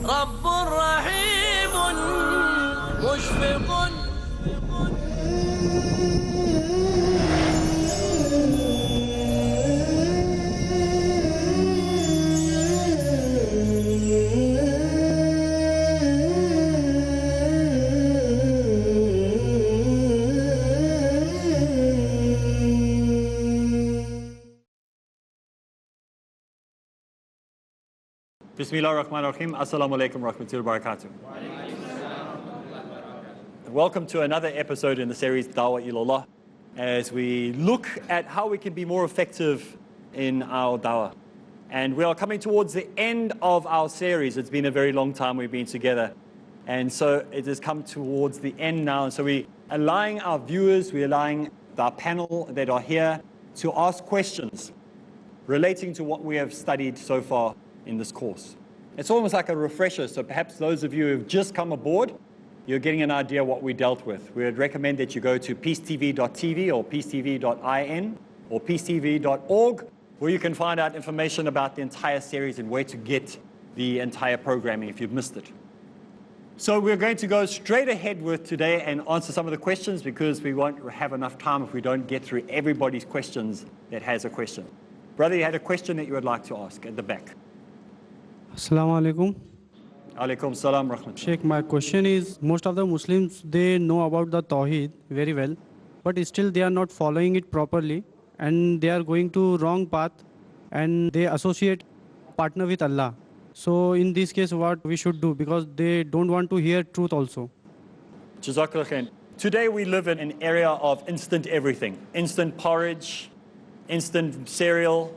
رب رحيم مشفق. Bismillah ar-Rahman ar-Rahim. Assalamu alaikum rahmatullahi wa barakatuh. Welcome to another episode in the series Dawah Ilallah, as we look at how we can be more effective in our dawah. And we are coming towards the end of our series. It's been a very long time we've been together. And so it has come towards the end now. And so we're allowing our viewers, we're allowing our panel that are here to ask questions relating to what we have studied so far in this course. It's almost like a refresher, so perhaps those of you who've just come aboard, you're getting an idea what we dealt with. We would recommend that you go to peacetv.tv or peacetv.in or peacetv.org, where you can find out information about the entire series and where to get the entire programming if you've missed it. So we're going to go straight ahead with today and answer some of the questions, because we won't have enough time if we don't get through everybody's questions that has a question. Brother, you had a question that you would like to ask at the back. Assalamu alaikum. Alaikum salam rahmatullah. Sheikh, my question is, most of the Muslims, they know about the Tawheed very well, but still they are not following it properly, and they are going to wrong path, and they associate partner with Allah. So in this case, what we should do, because they don't want to hear truth also. Jazakallah khair. Today we live in an area of instant everything. Instant porridge, instant cereal,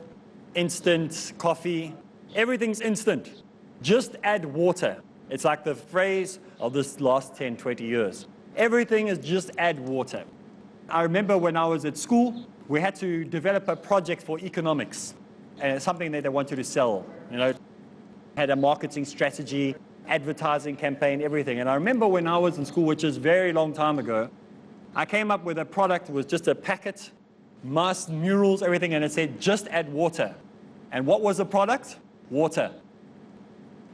instant coffee. Everything's instant. Just add water. It's like the phrase of this last 10, 20 years. Everything is just add water. I remember when I was at school, we had to develop a project for economics, and it's something that they wanted to sell. You know, had a marketing strategy, advertising campaign, everything. And I remember when I was in school, which is a very long time ago, I came up with a product that was just a packet, mass murals, everything, and it said, just add water. And what was the product? Water.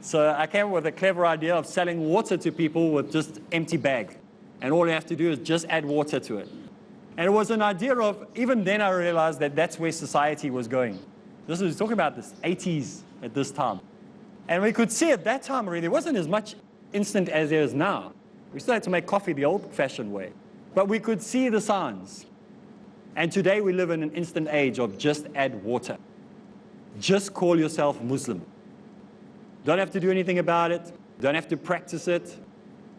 So I came up with a clever idea of selling water to people with just empty bag. And all you have to do is just add water to it. And it was an idea of, even then I realized that that's where society was going. This was talking about the 80s at this time. And we could see at that time already, there wasn't as much instant as there is now. We still had to make coffee the old-fashioned way. But we could see the signs. And today we live in an instant age of just add water. Just call yourself Muslim. Don't have to do anything about it. Don't have to practice it.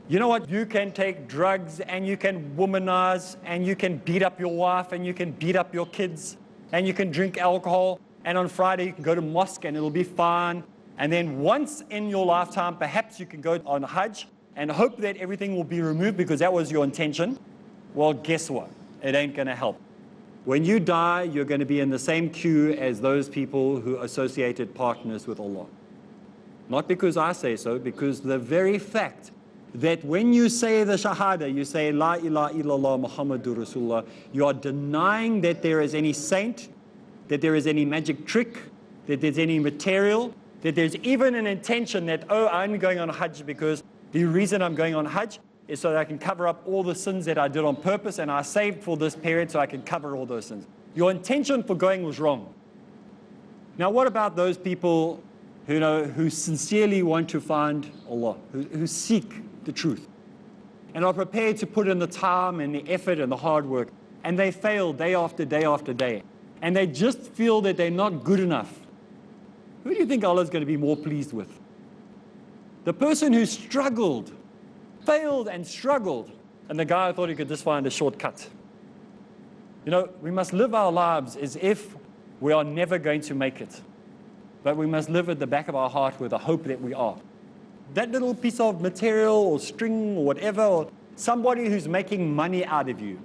You know what? You can take drugs, and you can womanize, and you can beat up your wife, and you can beat up your kids, and you can drink alcohol, and on Friday you can go to mosque and it'll be fine. And then once in your lifetime, perhaps you can go on Hajj and hope that everything will be removed because that was your intention. Well, guess what? It ain't going to help. When you die, you're going to be in the same queue as those people who associated partners with Allah. Not because I say so, because the very fact that when you say the Shahada, you say La ilaha illallah Muhammadur Rasulullah, you are denying that there is any saint, that there is any magic trick, that there's any material, that there's even an intention that, oh, I'm going on Hajj because the reason I'm going on Hajj is so that I can cover up all the sins that I did on purpose, and I saved for this period so I can cover all those sins. Your intention for going was wrong. Now, what about those people who sincerely want to find Allah, who seek the truth, and are prepared to put in the time and the effort and the hard work, and they fail day after day after day, and they just feel that they're not good enough? Who do you think Allah is going to be more pleased with? The person who struggled, failed and struggled, and the guy who thought he could just find a shortcut. You know, we must live our lives as if we are never going to make it. But we must live at the back of our heart with the hope that we are. That little piece of material or string or whatever, or somebody who's making money out of you.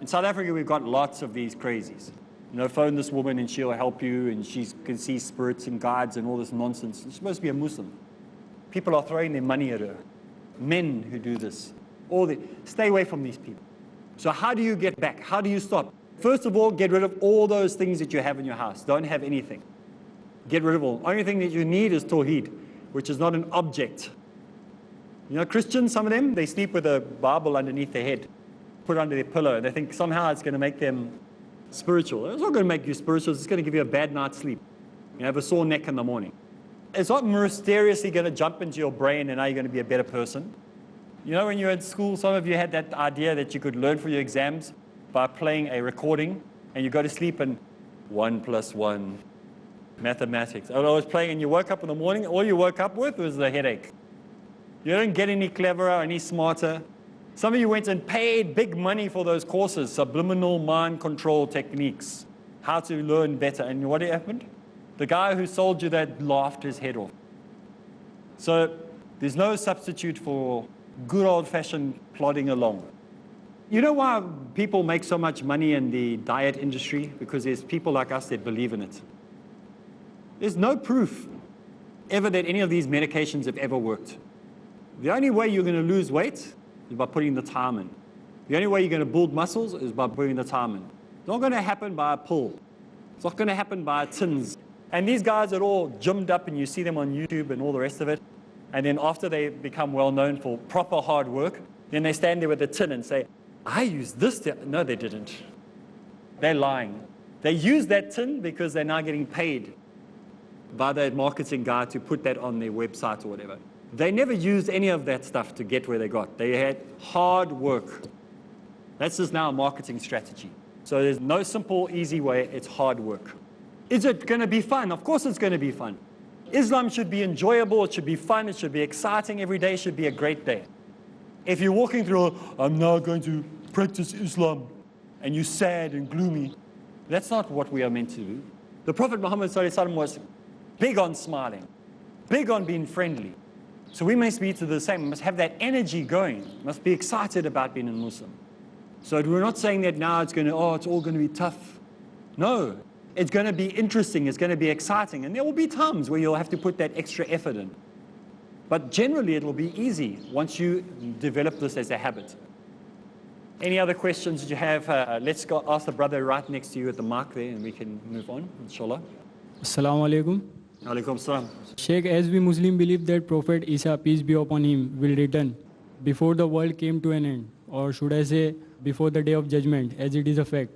In South Africa, we've got lots of these crazies. You know, phone this woman and she'll help you, and she can see spirits and guides and all this nonsense. She's supposed to be a Muslim. People are throwing their money at her. Men who do this. Stay away from these people. So how do you get back? How do you stop? First of all, get rid of all those things that you have in your house. Don't have anything. Get rid of all. Only thing that you need is Tawheed. which is not an object. You know, Christians, some of them, they sleep with a Bible underneath their head, put it under their pillow, and they think somehow it's going to make them spiritual. It's not going to make you spiritual, it's going to give you a bad night's sleep. You have a sore neck in the morning. It's not mysteriously going to jump into your brain and now you're going to be a better person. You know, when you were in school, some of you had that idea that you could learn for your exams by playing a recording, and you go to sleep and 1 + 1, mathematics. I was playing and you woke up in the morning, all you woke up with was a headache. You don't get any cleverer, any smarter. Some of you went and paid big money for those courses, subliminal mind control techniques, how to learn better. And what happened? The guy who sold you that laughed his head off. So there's no substitute for good old-fashioned plodding along. You know why people make so much money in the diet industry? Because there's people like us that believe in it. There's no proof ever that any of these medications have ever worked. The only way you're going to lose weight is by putting the time in. The only way you're going to build muscles is by putting the time in. It's not going to happen by a pill. It's not going to happen by tins. And these guys are all gymmed up, and you see them on YouTube and all the rest of it. And then after they become well known for proper hard work, then they stand there with a tin and say, I used this. No, they didn't. They're lying. They use that tin because they're now getting paid by the marketing guy to put that on their website or whatever. They never used any of that stuff to get where they got. They had hard work. That's just now a marketing strategy. So there's no simple, easy way. It's hard work. Is it going to be fun? Of course it's going to be fun. Islam should be enjoyable. It should be fun. It should be exciting. Every day should be a great day. If you're walking through, I'm now going to practice Islam, and you're sad and gloomy, that's not what we are meant to do. The Prophet Muhammad ﷺ was big on smiling, big on being friendly. So we must be to the same. We must have that energy going. We must be excited about being a Muslim. So we're not saying that now it's going to, it's all going to be tough. No, it's going to be interesting. It's going to be exciting. And there will be times where you'll have to put that extra effort in. But generally, it'll be easy once you develop this as a habit. Any other questions that you have? Let's go ask the brother right next to you at the mic there, and we can move on, inshallah. Assalamu alaikum. Alaikum salam. Sheikh, as we Muslim believe that Prophet Isa, peace be upon him, will return before the world came to an end, or should I say before the day of judgment, as it is a fact.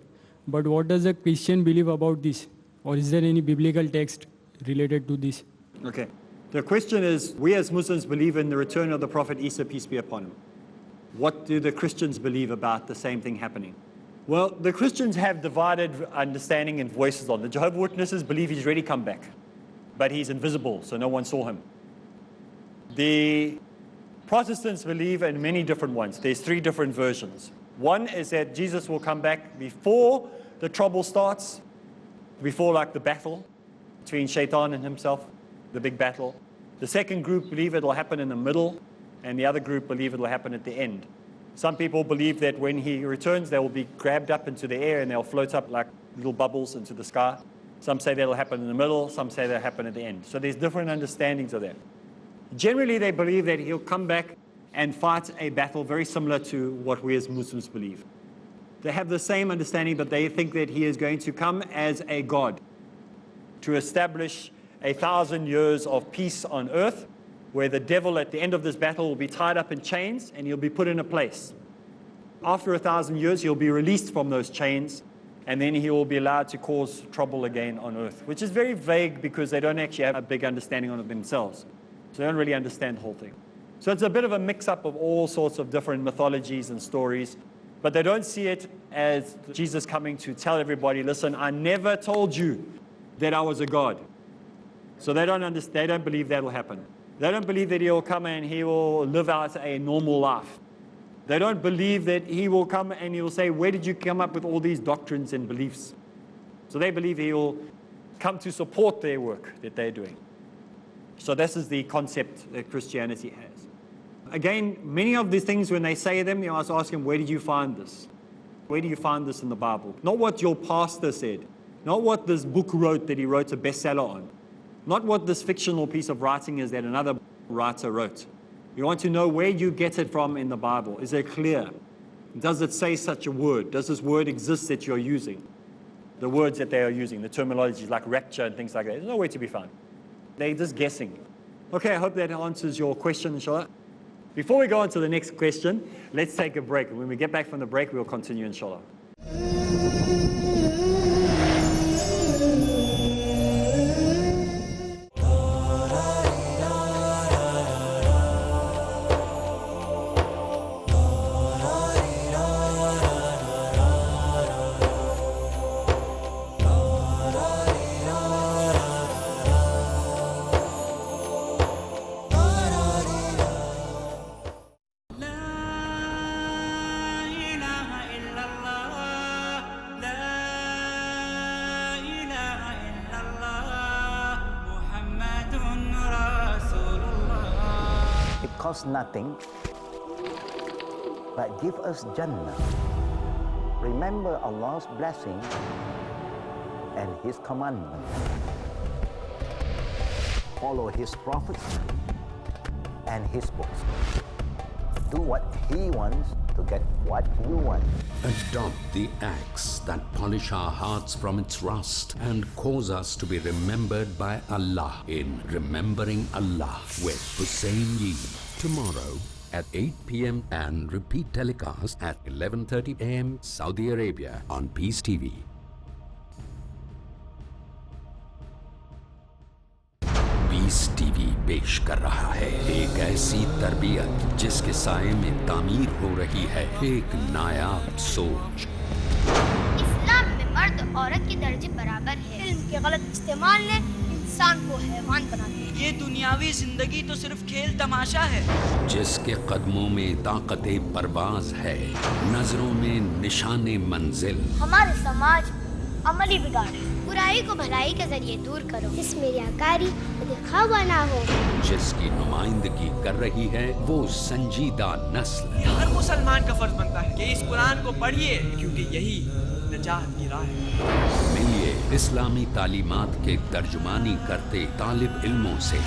But what does a Christian believe about this? Or is there any biblical text related to this? Okay. The question is, we as Muslims believe in the return of the Prophet Isa, peace be upon him. What do the Christians believe about the same thing happening? Well, the Christians have divided understanding and voices on. The Jehovah's Witnesses believe he's already come back, but he's invisible, so no one saw him. The Protestants believe in many different ones. There's 3 different versions. One is that Jesus will come back before the trouble starts, before like the battle between Shaitan and himself, the big battle. The second group believe it will happen in the middle, and the other group believe it will happen at the end. Some people believe that when he returns, they will be grabbed up into the air and they'll float up like little bubbles into the sky. Some say that'll happen in the middle, some say that'll happen at the end. So there's different understandings of that. Generally, they believe that he'll come back and fight a battle very similar to what we as Muslims believe. They have the same understanding, but they think that he is going to come as a God to establish 1,000 years of peace on earth, where the devil at the end of this battle will be tied up in chains and he'll be put in a place. After 1,000 years, he'll be released from those chains, and then he will be allowed to cause trouble again on earth, which is very vague because they don't actually have a big understanding on it themselves. So they don't really understand the whole thing. So it's a bit of a mix-up of all sorts of different mythologies and stories, but they don't see it as Jesus coming to tell everybody, listen, I never told you that I was a God. So they don't understand, they don't believe that will happen. They don't believe that he will come and he will live out a normal life. They don't believe that he will come and he will say, where did you come up with all these doctrines and beliefs? So they believe he will come to support their work that they're doing. So this is the concept that Christianity has. Again, many of these things, when they say them, you must ask them, where did you find this? Where do you find this in the Bible? Not what your pastor said. Not what this book wrote that he wrote a bestseller on. Not what this fictional piece of writing is that another writer wrote. You want to know where you get it from in the Bible. Is it clear? Does it say such a word? Does this word exist that you're using? The words that they are using, the terminologies like rapture and things like that, there's nowhere to be found. They're just guessing. Okay, I hope that answers your question, inshallah. Before we go on to the next question, let's take a break. When we get back from the break, we'll continue, inshallah. Costs nothing, but give us Jannah. Remember Allah's blessing and His commandment. Follow His prophets and His books. Do what He wants to get what you want. Adopt the acts that polish our hearts from its rust and cause us to be remembered by Allah in Remembering Allah with Hussein Yee. Tomorrow at 8 p.m. and repeat telecast at 11:30 a.m. Saudi Arabia on Peace TV. Peace TV पेश कर रहा है एक ऐसी तरबियत जिसके साये में तामीर हो रही है एक नायाब सोच। इस्लाम में मर्द औरत के दर्जे बराबर है। इल्म के गलत इस्तेमाल ने इंसान को हैवान बना दिया। ये दुनियावी जिंदगी तो सिर्फ खेल तमाशा है। जिसके कदमों में ताकते परवाज है, नजरों में निशाने मंजिल। हमारे समाज अमली बिगाड़ है। बुराई को भलाई के जरिए दूर करो, इसमें रियाकारी दिखावा ना हो। जिसकी नुमाइंदगी कर रही है वो संजीदा नस्ल। हर मुसलमान का फर्ज बनता है कि इस कुरान को पढ़िए, क्योंकि यही नजात की राह है। मिलिए इस्लामी तालीमात के तर्जुमानी करते तालिब इल्मों से।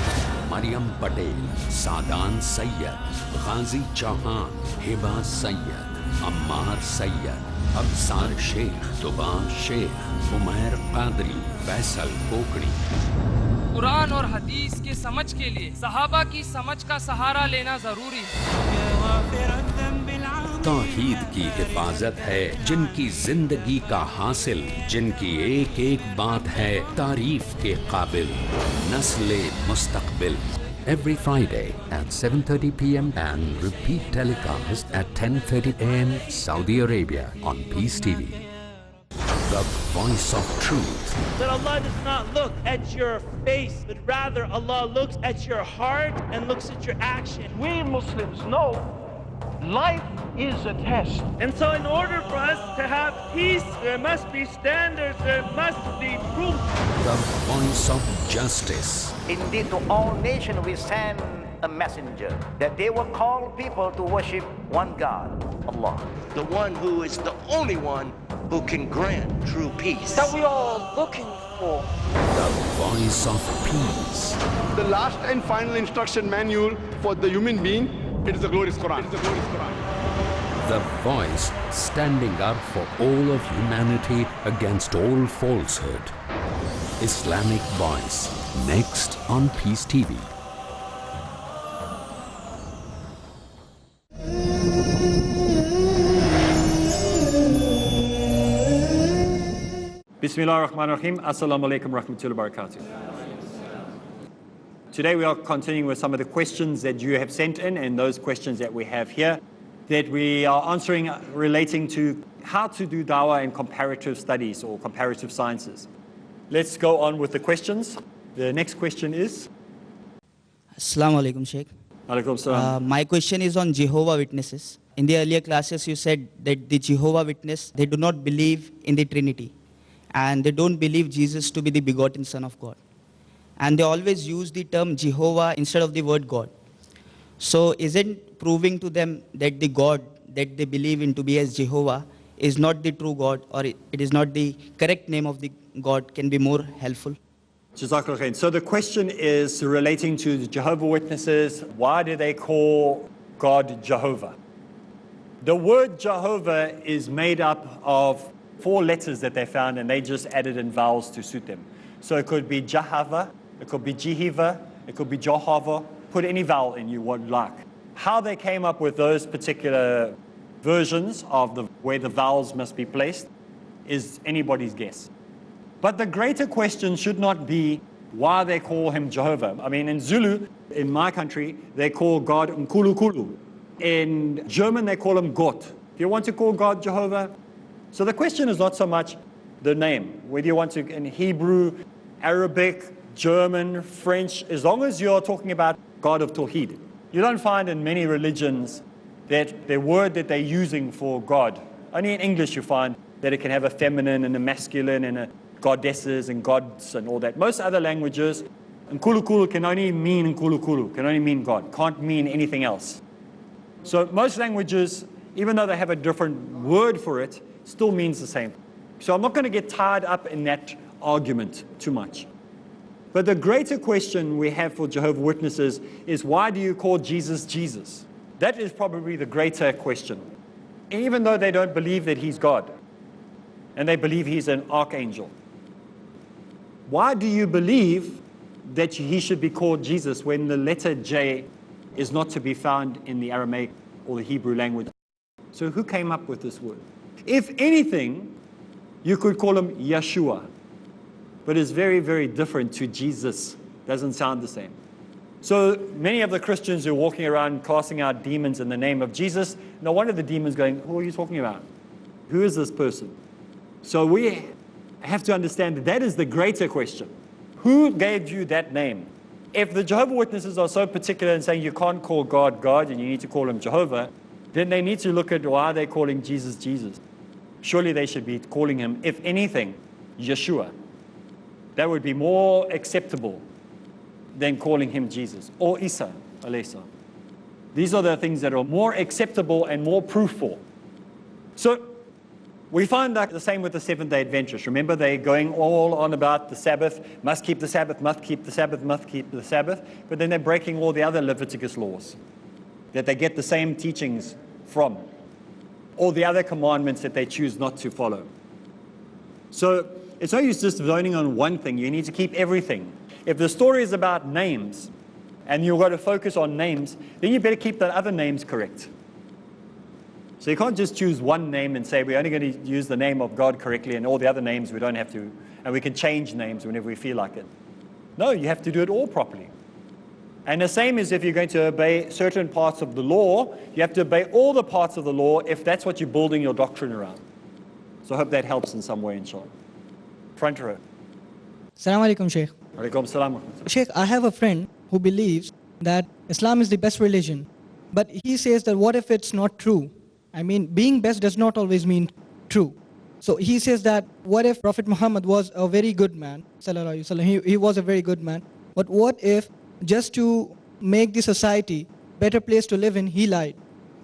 मरियम पटेल, सादान सैयद, गाजी चौहान, हिबा सैयद, अम्मार सैयद, अब्सार शेख, दुबा शेख, उमैर कादरी, फैसल कोकड़ी। कुरान और हदीस के समझ के लिए सहाबा की समझ का सहारा लेना जरूरी है। तौहीद की हिफाजत है जिनकी जिंदगी का हासिल, जिनकी एक एक बात है तारीफ के काबिल। नस्ले मुस्तकबिल। Every Friday at 7:30 p.m. and repeat telecast at 10:30 a.m. Saudi Arabia on Peace TV. The voice of truth. That Allah does not look at your face, but rather Allah looks at your heart and looks at your action. We Muslims know life is a test. And so in order for us to have peace, there must be standards, there must be truth. The voice of justice. Indeed, to all nations we send a messenger, that they will call people to worship one God, Allah. The one who is the only one who can grant true peace. That we all looking for. The voice of peace. The last and final instruction manual for the human being, it is the glorious Quran. It is the glorious Quran. The voice standing up for all of humanity against all falsehood. Islamic Voice, next on Peace TV. Bismillah ar-Rahman ar-Rahim. Assalamu alaikum rahmatullahi wa barakatuh. Today we are continuing with some of the questions that you have sent in, and those questions that we have here that we are answering relating to how to do dawah in comparative studies or comparative sciences. Let's go on with the questions. The next question is? Assalamu alaikum, Sheikh. Alaikum salam. My question is on Jehovah Witnesses. In the earlier classes you said that the Jehovah Witness, they do not believe in the Trinity. And they don't believe Jesus to be the begotten Son of God. And they always use the term Jehovah instead of the word God. So isn't proving to them that the God that they believe in to be as Jehovah is not the true God, or it is not the correct name of the God, can be more helpful? Jazakallah khair. So the question is relating to the Jehovah Witnesses. Why do they call God Jehovah? The word Jehovah is made up of 4 letters that they found, and they just added in vowels to suit them. So it could be Jahava, it could be Jehovah, It could be Jehovah. Put any vowel in you would like. How they came up with those particular versions of the way the vowels must be placed is anybody's guess. But the greater question should not be why they call him Jehovah. I mean, in Zulu, in my country, they call God Nkulunkulu. In German, they call him Gott. Do you want to call God Jehovah? So the question is not so much the name, whether you want to in Hebrew, Arabic, German, French, as long as you're talking about God of Tawheed. You don't find in many religions that the word that they're using for God, only in English you find that it can have a feminine and a masculine and a goddesses and gods and all that. Most other languages, Nkulunkulu can only mean Nkulunkulu, can only mean God, can't mean anything else. So most languages, even though they have a different word for it, still means the same. So I'm not going to get tied up in that argument too much. But the greater question we have for Jehovah's Witnesses is, why do you call Jesus Jesus? That is probably the greater question. Even though they don't believe that he's God, and they believe he's an archangel. Why do you believe that he should be called Jesus when the letter J is not to be found in the Aramaic or the Hebrew language? So who came up with this word? If anything, you could call him Yeshua, but it's very, very different to Jesus. Doesn't sound the same. So many of the Christians who are walking around casting out demons in the name of Jesus, no wonder the demons going, who are you talking about? Who is this person? So we have to understand that that is the greater question. Who gave you that name? If the Jehovah's Witnesses are so particular in saying you can't call God God and you need to call him Jehovah, then they need to look at why they're calling Jesus Jesus. Surely they should be calling him, if anything, Yeshua. That would be more acceptable than calling him Jesus, or Isa, alayhi. These are the things that are more acceptable and more proofful. So we find that the same with the Seventh-day Adventists. Remember, they're going all on about the Sabbath, must keep the Sabbath, must keep the Sabbath, must keep the Sabbath, but then they're breaking all the other Leviticus laws that they get the same teachings from, all the other commandments that they choose not to follow. So it's no use just zoning on one thing. You need to keep everything. If the story is about names, and you've got to focus on names, then you better keep the other names correct. So you can't just choose one name and say, we're only going to use the name of God correctly, and all the other names we don't have to, and we can change names whenever we feel like it. No, you have to do it all properly. And the same is if you're going to obey certain parts of the law, you have to obey all the parts of the law if that's what you're building your doctrine around. So I hope that helps in some way, inshallah. Front row. Assalamu alaikum, Sheikh. Alaikum salam. Sheikh, I have a friend who believes that Islam is the best religion, but he says that what if it's not true? I mean, being best does not always mean true. So he says that what if Prophet Muhammad was a very good man, sallallahu alaihi wasallam, he was a very good man, but what if just to make the society better place to live in, he lied?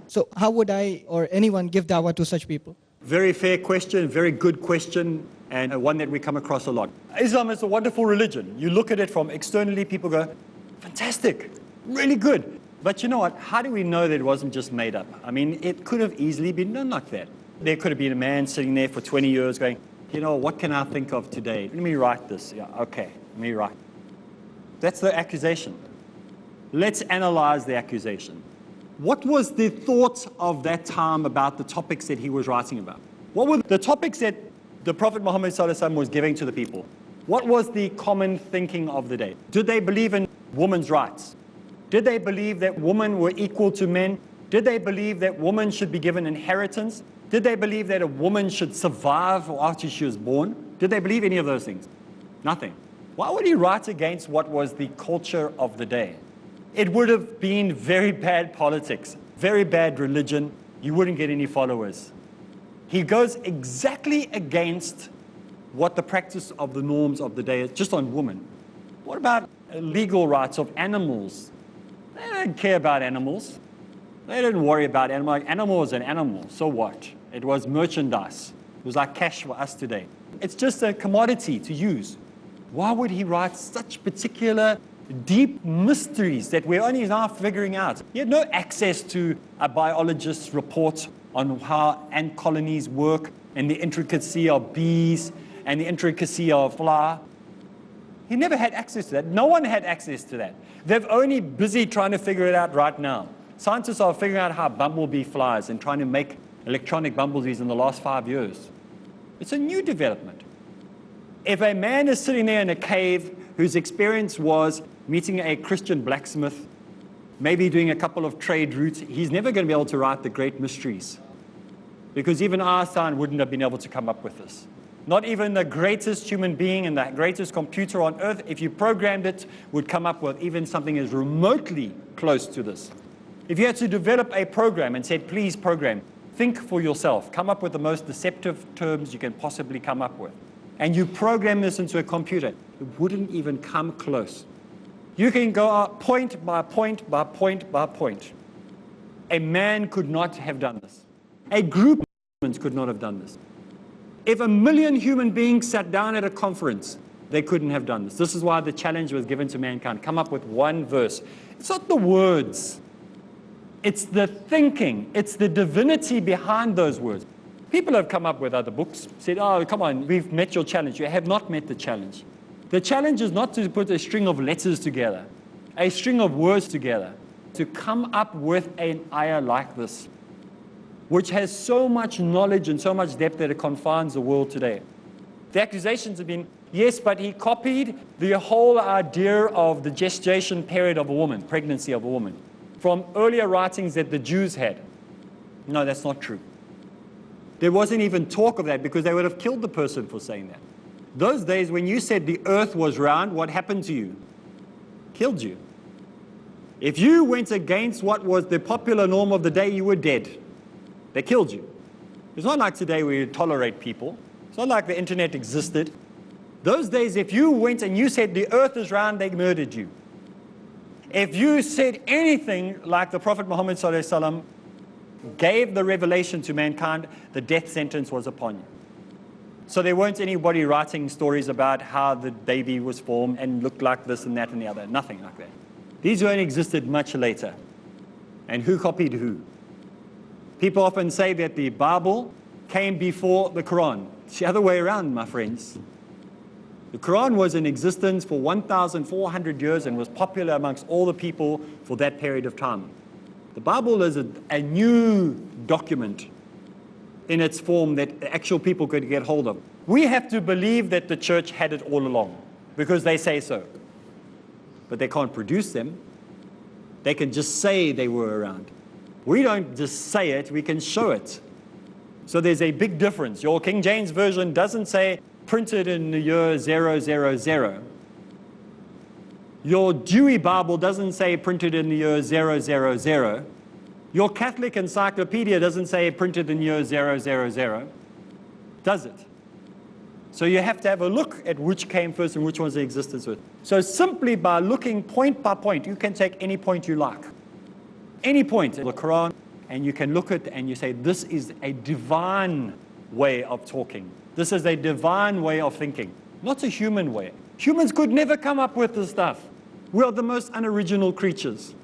So how would I or anyone give dawah to such people? Very fair question, very good question, and one that we come across a lot. Islam is a wonderful religion. You look at it from externally, people go, fantastic, really good. But you know what? How do we know that it wasn't just made up? I mean, it could have easily been done like that. There could have been a man sitting there for 20 years going, you know, what can I think of today? Let me write this. Yeah, okay, let me write. That's the accusation. Let's analyze the accusation. What was the thought of that time about the topics that he was writing about? What were the topics that the Prophet Muhammad ﷺ was giving to the people? What was the common thinking of the day? Did they believe in women's rights? Did they believe that women were equal to men? Did they believe that women should be given inheritance? Did they believe that a woman should survive after she was born? Did they believe any of those things? Nothing. Why would he write against what was the culture of the day? It would have been very bad politics, very bad religion. You wouldn't get any followers. He goes exactly against what the practice of the norms of the day is, just on women. What about legal rights of animals? They didn't care about animals. They didn't worry about animals. Animal was an animal, so what? It was merchandise. It was like cash for us today. It's just a commodity to use. Why would he write such particular deep mysteries that we're only now figuring out? He had no access to a biologist's report on how ant colonies work and the intricacy of bees and the intricacy of flower. He never had access to that. No one had access to that. They're only busy trying to figure it out right now. Scientists are figuring out how bumblebee flies and trying to make electronic bumblebees in the last 5 years. It's a new development. If a man is sitting there in a cave whose experience was meeting a Christian blacksmith, maybe doing a couple of trade routes, he's never going to be able to write the great mysteries. Because even Einstein wouldn't have been able to come up with this. Not even the greatest human being and the greatest computer on earth, if you programmed it, would come up with even something as remotely close to this. If you had to develop a program and said, please program, think for yourself, come up with the most deceptive terms you can possibly come up with, and you program this into a computer, it wouldn't even come close. You can go out point by point by point by point. A man could not have done this. A group of humans could not have done this. If 1 million human beings sat down at a conference, they couldn't have done this. This is why the challenge was given to mankind. Come up with one verse. It's not the words. It's the thinking. It's the divinity behind those words. People have come up with other books, said, oh, come on, we've met your challenge. You have not met the challenge. The challenge is not to put a string of letters together, a string of words together, to come up with an ayah like this, which has so much knowledge and so much depth that it confines the world today. The accusations have been, yes, but he copied the whole idea of the gestation period of a woman, pregnancy of a woman, from earlier writings that the Jews had. No, that's not true. There wasn't even talk of that because they would have killed the person for saying that. Those days when you said the earth was round, what happened to you? Killed you. If you went against what was the popular norm of the day, you were dead. They killed you. It's not like today where you tolerate people. It's not like the internet existed. Those days, if you went and you said the earth is round, they murdered you. If you said anything like the Prophet Muhammad ﷺ gave the revelation to mankind, the death sentence was upon you. So there weren't anybody writing stories about how the baby was formed and looked like this and that and the other. Nothing like that. These only existed much later. And who copied who? People often say that the Bible came before the Quran. It's the other way around, my friends. The Quran was in existence for 1,400 years and was popular amongst all the people for that period of time. The Bible is a new document in its form that actual people could get hold of. We have to believe that the church had it all along because they say so. But they can't produce them. They can just say they were around. We don't just say it, we can show it. So there's a big difference. Your King James Version doesn't say printed in the year 000. Your Dewey Bible doesn't say printed in the year 000. Your Catholic Encyclopedia doesn't say printed in the year 000. Does it? So you have to have a look at which came first and which one's in existence with. So simply by looking point by point, you can take any point you like. Any point in the Quran, and you can look at it and you say, this is a divine way of talking. This is a divine way of thinking, not a human way. Humans could never come up with this stuff. We are the most unoriginal creatures.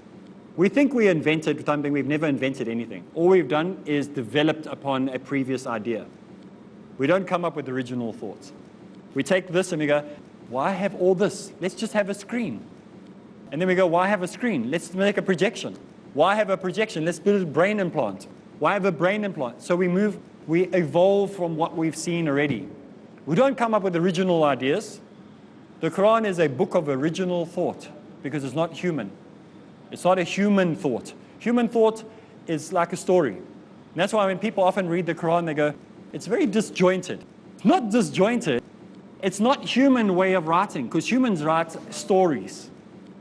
We think we invented something, we've never invented anything. All we've done is developed upon a previous idea. We don't come up with original thoughts. We take this and we go, why have all this? Let's just have a screen. And then we go, why have a screen? Let's make a projection. Why have a projection? Let's build a brain implant. Why have a brain implant? So we evolve from what we've seen already. We don't come up with original ideas. The Quran is a book of original thought because it's not human. It's not a human thought. Human thought is like a story. And that's why when people often read the Quran, they go, it's very disjointed. It's not disjointed. It's not human way of writing because humans write stories.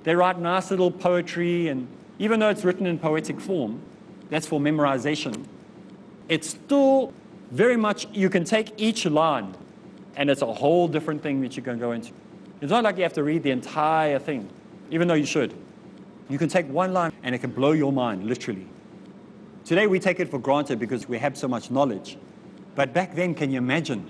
They write nice little poetry, and even though it's written in poetic form, that's for memorization. It's still very much, you can take each line and it's a whole different thing that you can go into. It's not like you have to read the entire thing, even though you should. You can take one line and it can blow your mind, literally. Today we take it for granted because we have so much knowledge. But back then, can you imagine?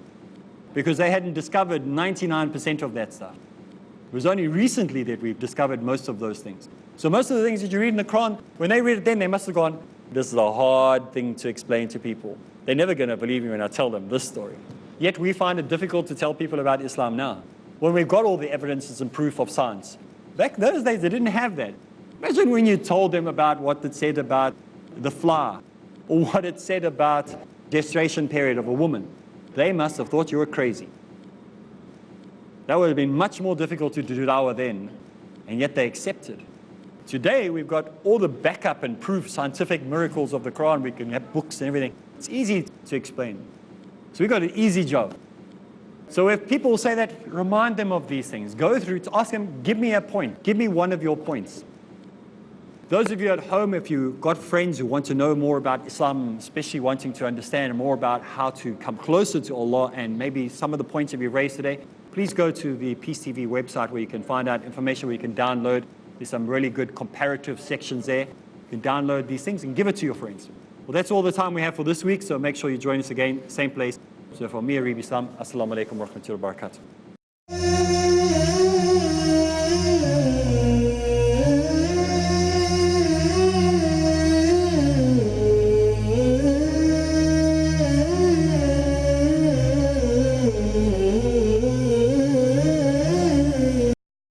Because they hadn't discovered 99% of that stuff. It was only recently that we've discovered most of those things. So most of the things that you read in the Quran, when they read it then, they must have gone, this is a hard thing to explain to people. They're never going to believe me when I tell them this story. Yet we find it difficult to tell people about Islam now. when we've got all the evidences and proof of science. Back those days, they didn't have that. Imagine when you told them about what it said about the flower, or what it said about gestation period of a woman. They must have thought you were crazy. That would have been much more difficult to do dawah then, and yet they accepted. Today, we've got all the backup and proof, scientific miracles of the Quran. We can have books and everything. It's easy to explain. So we've got an easy job. So if people say that, remind them of these things. Go through to ask them, give me a point. Give me one of your points. Those of you at home, if you've got friends who want to know more about Islam, especially wanting to understand more about how to come closer to Allah and maybe some of the points that we raised today, please go to the Peace TV website where you can find out information where you can download. There's some really good comparative sections there. You can download these things and give it to your friends. Well, that's all the time we have for this week, so make sure you join us again, same place. So for me, Areeb Islam, Assalamu alaikum wa rahmatullahi wa barakatuh.